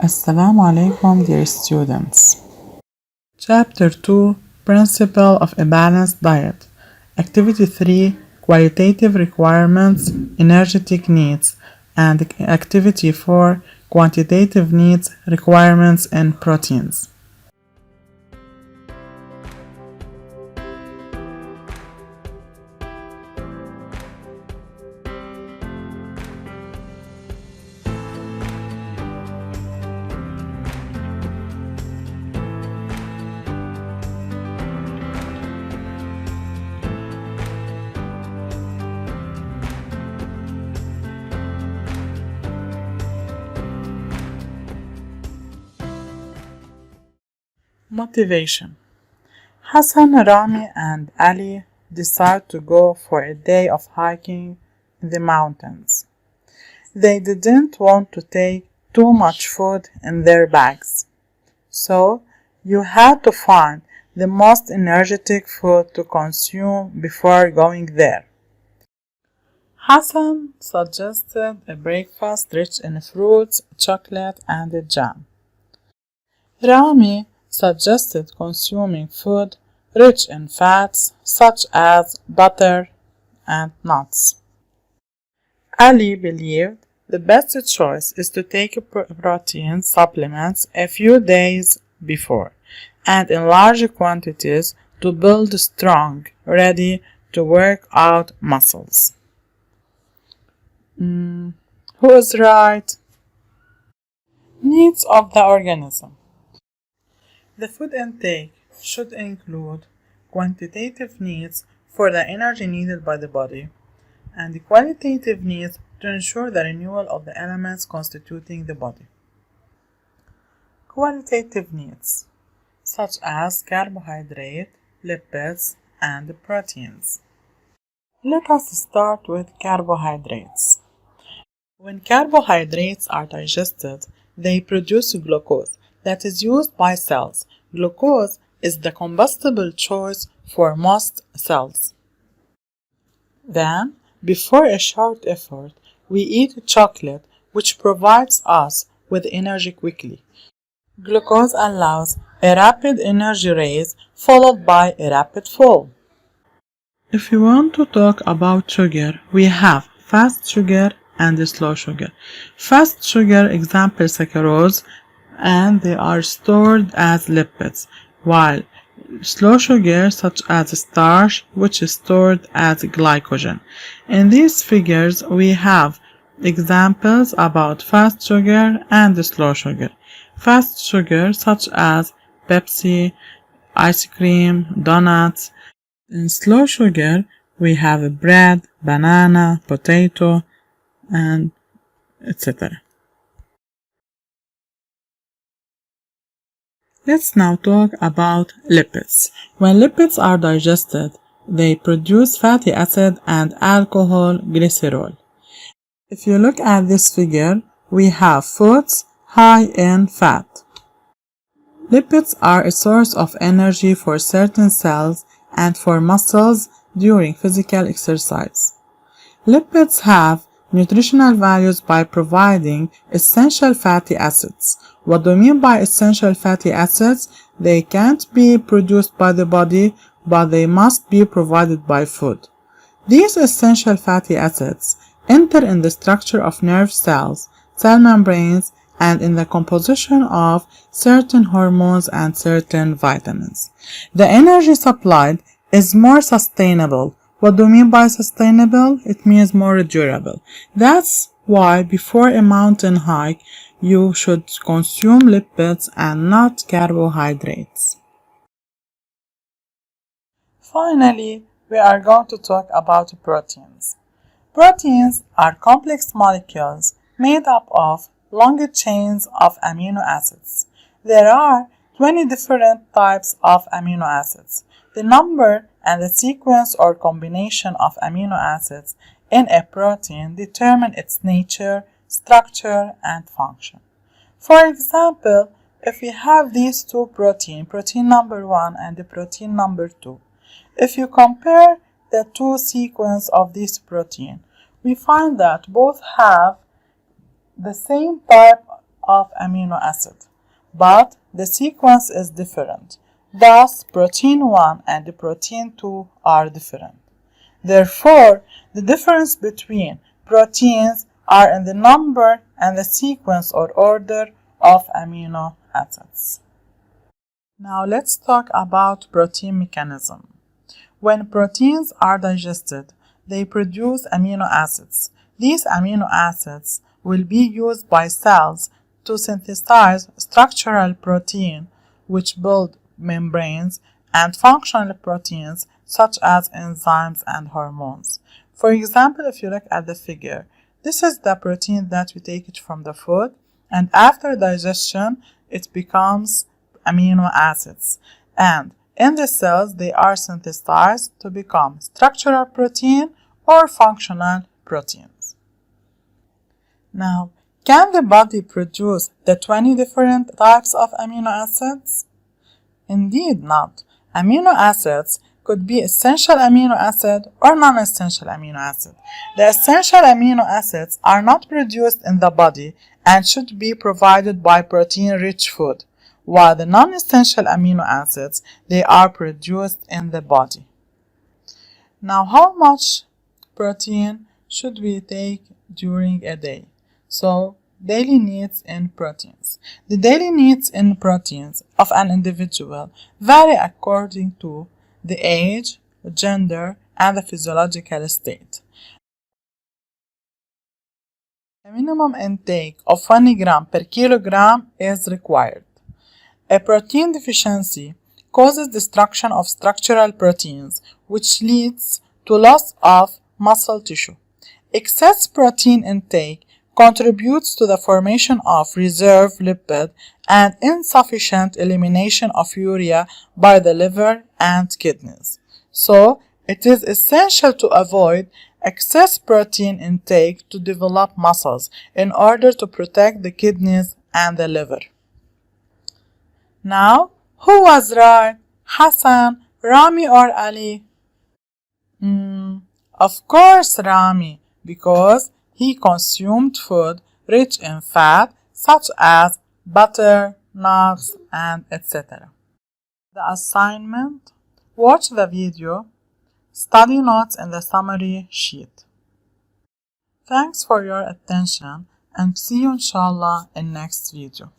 Assalamu alaikum, dear students. Chapter 2, Principle of a Balanced Diet. Activity 3, Qualitative Requirements, Energetic Needs. And Activity 4, Quantitative Needs, Requirements, and Proteins. Motivation. Hassan, Rami, and Ali decide to go for a day of hiking in the mountains. They didn't want to take too much food in their bags, so you had to find the most energetic food to consume before going there. Hassan suggested a breakfast rich in fruits, chocolate, and jam. Rami suggested consuming food rich in fats such as butter and nuts. Ali believed the best choice is to take protein supplements a few days before and in large quantities to build strong, ready to work out muscles. Who is right? Needs of the organism. The food intake should include quantitative needs for the energy needed by the body and the qualitative needs to ensure the renewal of the elements constituting the body. Qualitative needs, such as carbohydrate, lipids, and proteins. Let us start with carbohydrates. When carbohydrates are digested, they produce glucose that is used by cells. Glucose is the combustible choice for most cells. Then, before a short effort, we eat chocolate, which provides us with energy quickly. Glucose allows a rapid energy raise followed by a rapid fall. If you want to talk about sugar, we have fast sugar and slow sugar. Fast sugar example saccharose, and they are stored as lipids, while slow sugar such as starch, which is stored as glycogen. In these figures we have examples about fast sugar and slow sugar. Fast sugar such as Pepsi, ice cream, donuts. In slow sugar we have bread, banana, potato, and etc. Let's now talk about lipids. When lipids are digested, they produce fatty acid and alcohol glycerol. If you look at this figure, we have foods high in fat. Lipids are a source of energy for certain cells and for muscles during physical exercise. Lipids have nutritional values by providing essential fatty acids. What do we mean by essential fatty acids? They can't be produced by the body, but they must be provided by food. These essential fatty acids enter in the structure of nerve cells, cell membranes, and in the composition of certain hormones and certain vitamins. The energy supplied is more sustainable. What do you mean by sustainable? It means more durable. That's why before a mountain hike, you should consume lipids and not carbohydrates. Finally, we are going to talk about proteins. Proteins are complex molecules made up of long chains of amino acids. There are 20 different types of amino acids. The number and the sequence or combination of amino acids in a protein determine its nature, structure, and function. For example, if we have these two proteins, protein number 1 and the protein number 2, if you compare the two sequences of this protein, we find that both have the same type of amino acid, but the sequence is different. Thus, protein 1 and protein 2 are different. Therefore, the difference between proteins are in the number and the sequence or order of amino acids. Now let's talk about protein mechanism. When proteins are digested, they produce amino acids. These amino acids will be used by cells to synthesize structural protein, which build membranes, and functional proteins such as enzymes and hormones. For example, if you look at the figure, this is the protein that we take it from the food, and after digestion, it becomes amino acids. And in the cells, they are synthesized to become structural protein or functional proteins. Now, can the body produce the 20 different types of amino acids? Indeed not. Amino acids could be essential amino acid or non-essential amino acid. The essential amino acids are not produced in the body and should be provided by protein-rich food, while the non-essential amino acids, they are produced in the body. Now, how much protein should we take during a day? So, daily needs in proteins. The daily needs in proteins of an individual vary according to the age, gender, and the physiological state. A minimum intake of 1 gram per kilogram is required. A protein deficiency causes destruction of structural proteins, which leads to loss of muscle tissue. Excess protein intake contributes to the formation of reserve lipid and insufficient elimination of urea by the liver and kidneys. So, it is essential to avoid excess protein intake to develop muscles in order to protect the kidneys and the liver. Now, who was right? Hassan, Rami, or Ali? Of course Rami, because he consumed food rich in fat such as butter, nuts, and etc. The assignment: watch the video, study notes in the summary sheet. Thanks for your attention and see you inshallah in next video.